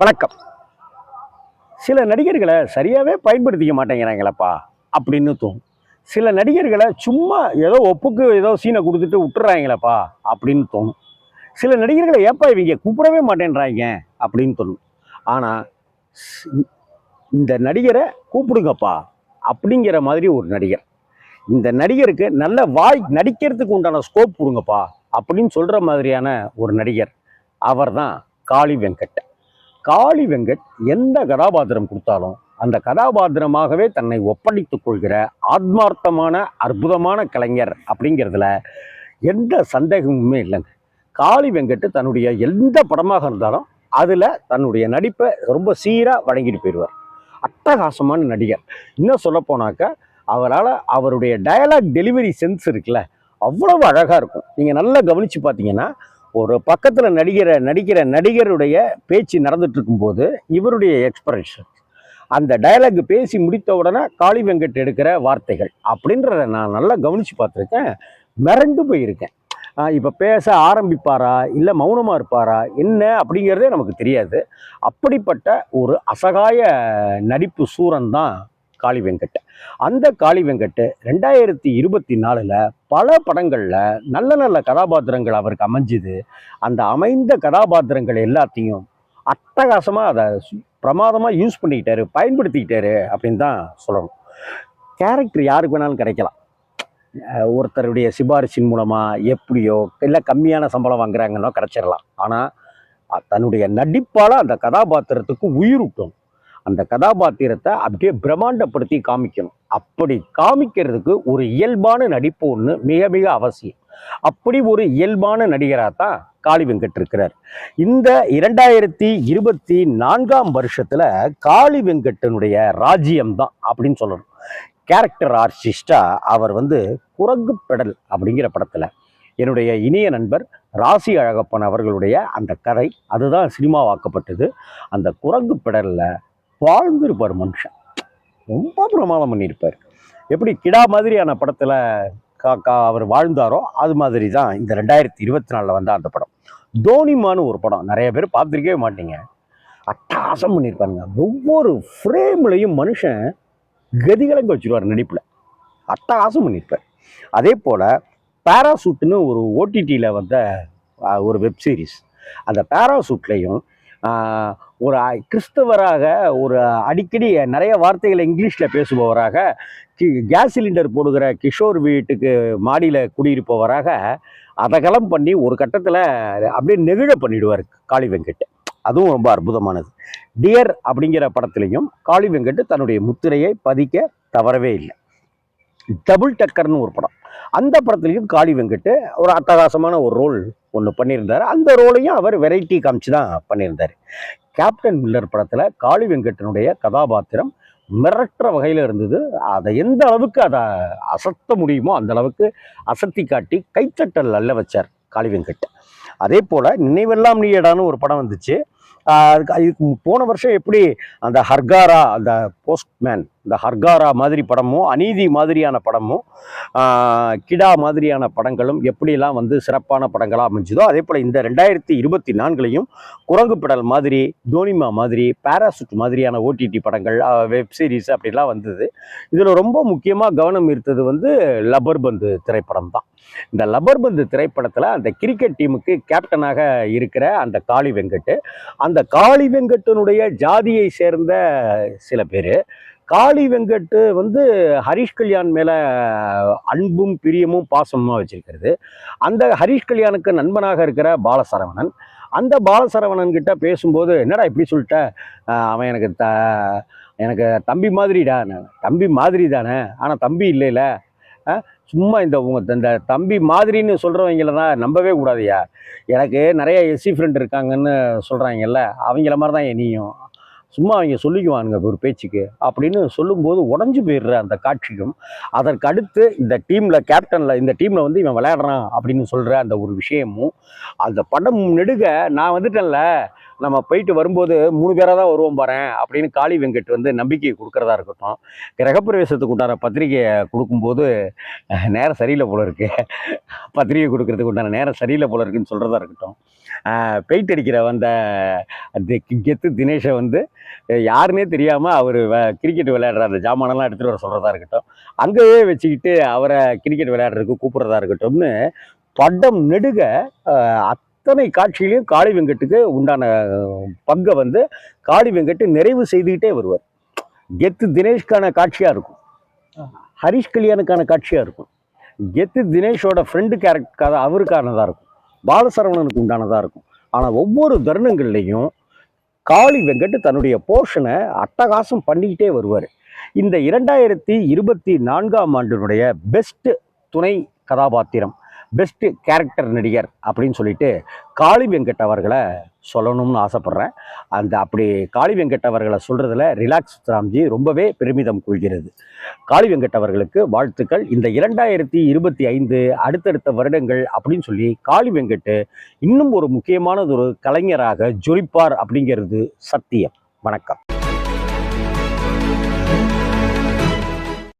வணக்கம். சில நடிகர்களை சரியாவே பயன்படுத்திக்க மாட்டேங்கிறாங்களப்பா அப்படின்னு தோணும். சில நடிகர்களை சும்மா ஏதோ ஒப்புக்கு ஏதோ சீனை கொடுத்துட்டு விட்டுறாங்களப்பா அப்படின்னு தோணும். சில நடிகர்களை ஏப்பா இவங்க கூப்பிடவே மாட்டேன்றாங்க அப்படின்னு தோணும். ஆனால் இந்த நடிகரை கூப்பிடுங்கப்பா அப்படிங்கிற மாதிரி ஒரு நடிகர், இந்த நடிகருக்கு நல்ல வாய் நடிக்கிறதுக்கு உண்டான ஸ்கோப் கொடுங்கப்பா அப்படின்னு சொல்கிற மாதிரியான ஒரு நடிகர், அவர் தான் காளி வெங்கட். காளி வெங்கட் எந்த கதாபாத்திரம் கொடுத்தாலும் அந்த கதாபாத்திரமாகவே தன்னை ஒப்படைத்துக் கொள்கிற ஆத்மார்த்தமான அற்புதமான கலைஞர் அப்படிங்கிறதுல எந்த சந்தேகமுமே இல்லைங்க. காளி வெங்கட் தன்னுடைய எந்த படமாக இருந்தாலும் அதில் தன்னுடைய நடிப்பை ரொம்ப சீராக வழங்கிட்டு போயிடுவார். அட்டகாசமான நடிகர். இன்னும் சொல்ல போனாக்கா அவரால் அவருடைய டயலாக் டெலிவரி சென்ஸ் இருக்குல்ல, அவ்வளவு அழகாக இருக்கும். நீங்கள் நல்லா கவனித்து பார்த்தீங்கன்னா ஒரு பக்கத்தில் நடிக்கிற நடிகருடைய பேச்சு நடந்துட்டு இருக்கும்போது இவருடைய எக்ஸ்பிரஷன், அந்த டயலாக் பேசி முடித்த உடனே காளி வெங்கட் எடுக்கிற வார்த்தைகள் அப்படின்றத நான் நல்லா கவனித்து பார்த்துருக்கேன். மிரண்டு போயிருக்கேன். இப்போ பேச ஆரம்பிப்பாரா இல்லை மௌனமாக இருப்பாரா என்ன அப்படிங்கிறதே நமக்கு தெரியாது. அப்படிப்பட்ட ஒரு அசகாய நடிப்பு சூரன் தான் காளி வெங்கட். அந்த காளி வெங்கட் 2024 பல படங்களில் நல்ல நல்ல கதாபாத்திரங்கள் அவருக்கு அமைஞ்சுது. அந்த அமைந்த கதாபாத்திரங்கள் எல்லாத்தையும் அட்டகாசமாக அதை பிரமாதமாக யூஸ் பண்ணிக்கிட்டாரு, பயன்படுத்திக்கிட்டாரு அப்படின்னு தான் சொல்லணும். கேரக்டர் யாருக்கு வேணாலும் கிடைக்கலாம். ஒருத்தருடைய சிபாரிசின் மூலமாக எப்படியோ இல்லை கம்மியான சம்பளம் வாங்குறாங்கன்னோ கிடைச்சிடலாம். ஆனால் தன்னுடைய நடிப்பால் அந்த கதாபாத்திரத்துக்கு உயிரூட்டும். அந்த கதாபாத்திரத்தை அப்படியே பிரம்மாண்டப்படுத்தி காமிக்கணும். அப்படி காமிக்கிறதுக்கு ஒரு இயல்பான நடிப்பு ஒன்று மிக மிக அவசியம். அப்படி ஒரு இயல்பான நடிகராக தான் காளி வெங்கட் இருக்கிறார். இந்த 2024 வருஷத்துல காளி வெங்கட்டினுடைய ராஜ்யம் தான் அப்படின்னு சொல்லணும். கேரக்டர் ஆர்டிஸ்டா அவர் குரங்கு பெடல் அப்படிங்கிற படத்துல என்னுடைய இனிய நண்பர் ராசி அழகப்பன் அவர்களுடைய அந்த கதை அதுதான் சினிமாவாக்கப்பட்டது. அந்த குரங்கு பெடல்ல வாழ்ந்திருப்பார் மனுஷன். ரொம்ப பிரமாதம் பண்ணியிருப்பார். எப்படி கிடா மாதிரியான படத்துல அவர் வாழ்ந்தாரோ அது மாதிரி தான் இந்த 2024 வந்த அந்த படம். தோனிமான்னு ஒரு படம் நிறைய பேர் பார்த்துருக்கவே மாட்டீங்க. அட்டகாசம் பண்ணியிருப்பாருங்க. ஒவ்வொரு ஃப்ரேம்லையும் மனுஷன் கதிகலங்க வச்சுருவார் நடிப்பில். அட்டகாசம் பண்ணியிருப்பார். அதே போல் பேராசூட்னு ஒரு ஓடிடியில் வந்த ஒரு வெப் சீரிஸ். அந்த பேராசூட்லேயும் ஒரு கிறிஸ்தவராக, ஒரு அடிக்கடி நிறைய வார்த்தைகளை இங்கிலீஷில் பேசுபவராக, கேஸ் சிலிண்டர் போடுகிற கிஷோர் வீட்டுக்கு மாடியில் குடியிருப்பவராக அதகலம் பண்ணி ஒரு கட்டத்தில் அப்படியே நெகிழ பண்ணிடுவார் காளி வெங்கட். அதுவும் ரொம்ப அற்புதமானது. டியர் அப்படிங்கிற படத்துலையும் காளி வெங்கட் தன்னுடைய முத்திரையை பதிக்க தவறவே இல்லை. டபுள் டக்கர்னு ஒரு படம், அந்த படத்துலையும் காளி வெங்கட் ஒரு அட்டகாசமான ஒரு ரோல் ஒன்று பண்ணியிருந்தார். அந்த ரோலையும் அவர் வெரைட்டி காமிச்சு தான் பண்ணியிருந்தார். கேப்டன் மில்லர் படத்தில் காளி வெங்கட்டினுடைய கதாபாத்திரம் மிரட்டுற வகையில் இருந்தது. அதை எந்த அளவுக்கு அதை அசத்த முடியுமோ அந்த அளவுக்கு அசத்தி காட்டி கைத்தட்டல் அல்ல வச்சார் காளி வெங்கட். அதே போல் நினைவெல்லாம் நீடான்னு ஒரு படம் வந்துச்சு. இதுக்கு போன வருஷம் எப்படி அந்த ஹர்காரா, அந்த போஸ்ட்மேன், இந்த ஹர்காரா மாதிரி படமும், அநீதி மாதிரியான படமும், கிடா மாதிரியான படங்களும் எப்படியெல்லாம் சிறப்பான படங்களாக அமைஞ்சதோ அதே போல் இந்த 2024 குரங்கு படல் மாதிரி, தோனிமா மாதிரி, பேராசூட் மாதிரியான ஓடிடி படங்கள், வெப் சீரிஸ் அப்படிலாம் வந்தது. இதில் ரொம்ப முக்கியமாக கவனம் ஈர்த்தது லப்பர்பந்து திரைப்படம் தான். இந்த லப்பர்பந்து திரைப்படத்தில் அந்த கிரிக்கெட் டீமுக்கு கேப்டனாக இருக்கிற அந்த காளி வெங்கட், அந்த காளி வெங்கட்டினுடைய ஜாதியை சேர்ந்த சில பேர் காளி வெங்கட் ஹரிஷ் கல்யாண் மேலே அன்பும் பிரியமும் பாசமுமாக வச்சிருக்கிறது. அந்த ஹரிஷ் கல்யாணுக்கு நண்பனாக இருக்கிற பாலசரவணன், அந்த பாலசரவணன் கிட்ட பேசும்போது என்னடா இப்படி சொல்லிட்ட, அவன் எனக்கு தம்பி மாதிரிடா. தம்பி மாதிரி தானே, ஆனால் தம்பி இல்லைல்ல, சும்மா இந்த தம்பி மாதிரின்னு சொல்கிறவங்கள தான் நம்பவே கூடாதுயா. எனக்கு நிறைய எஸ்சி ஃப்ரெண்ட் இருக்காங்கன்னு சொல்கிறாங்கல்ல, அவங்கள மாதிரி தான் நீயும், சும்மா அவங்க சொல்லிக்குவானுங்க ஒரு பேச்சுக்கு அப்படின்னு சொல்லும்போது உடஞ்சி போயிடுற அந்த காட்சியும், அதற்கு அடுத்து இந்த டீமில் கேப்டனில் இந்த டீமில் இவன் விளையாடுறான் அப்படின்னு சொல்கிற அந்த ஒரு விஷயமும், அந்த படம் நெடுக நான் வந்துட்டேன்ல நம்ம போயிட்டு வரும்போது 3 பேராக தான் வருவோம் பாரேன் அப்படின்னு காளி வெங்கட் வந்து நம்பிக்கை கொடுக்கறதா இருக்கட்டும், கிரகப்பிரவேசத்துக்கு உண்டான பத்திரிகையை கொடுக்கும்போது நேரம் சரியில்லை போல இருக்கு, பத்திரிகை கொடுக்கறதுக்கு உண்டான நேரம் சரியில்லை போல இருக்குன்னு சொல்கிறதா இருக்கட்டும், பெயிண்ட் அடிக்கிற வந்த கெத்து தினேஷை வந்து யாருன்னே தெரியாமல் அவர் கிரிக்கெட் விளையாடுற அந்த ஜாமானெல்லாம் எடுத்துகிட்டு வர சொல்கிறதா இருக்கட்டும், அங்கேயே வச்சுக்கிட்டு அவரை கிரிக்கெட் விளையாடுறதுக்கு கூப்பிட்றதா இருக்கட்டும்னு படம் நெடுக அத்தனை காட்சியிலையும் காளி வெங்கட்டுக்கு உண்டான பங்கை வந்து காளி வெங்கட் நிறைவு செய்துக்கிட்டே வருவார். கெத்து தினேஷ்கான காட்சியாக இருக்கும், ஹரிஷ் கல்யாணுக்கான காட்சியாக இருக்கும், கெத்து தினேஷோட ஃப்ரெண்டு கேரக்டர் அவருக்கானதாக இருக்கும், பாலசரவணனுக்கு உண்டானதாக இருக்கும். ஆனால் ஒவ்வொரு தருணங்கள்லையும் காளி வெங்கட் தன்னுடைய போர்ஷனை அட்டகாசம் பண்ணிக்கிட்டே வருவார். இந்த 2024ஆம் ஆண்டினுடைய பெஸ்ட் துணை கதாபாத்திரம், பெஸ்ட் கேரக்டர் நடிகர் அப்படின்னு சொல்லிட்டு காளி வெங்கட் அவர்களை சொல்லணும்னு ஆசைப்பட்றேன். அப்படி காளி வெங்கட் அவர்களை சொல்கிறதுல ரிலாக்ஸ் ராம்ஜி ரொம்பவே பெருமிதம் கொள்கிறது. காளி வெங்கட் அவர்களுக்கு வாழ்த்துக்கள். இந்த 2025 அடுத்தடுத்த வருடங்கள் அப்படின்னு சொல்லி காளி வெங்கட் இன்னும் ஒரு முக்கியமானது ஒரு கலைஞராக ஜொலிப்பார் அப்படிங்கிறது சத்தியம். வணக்கம்.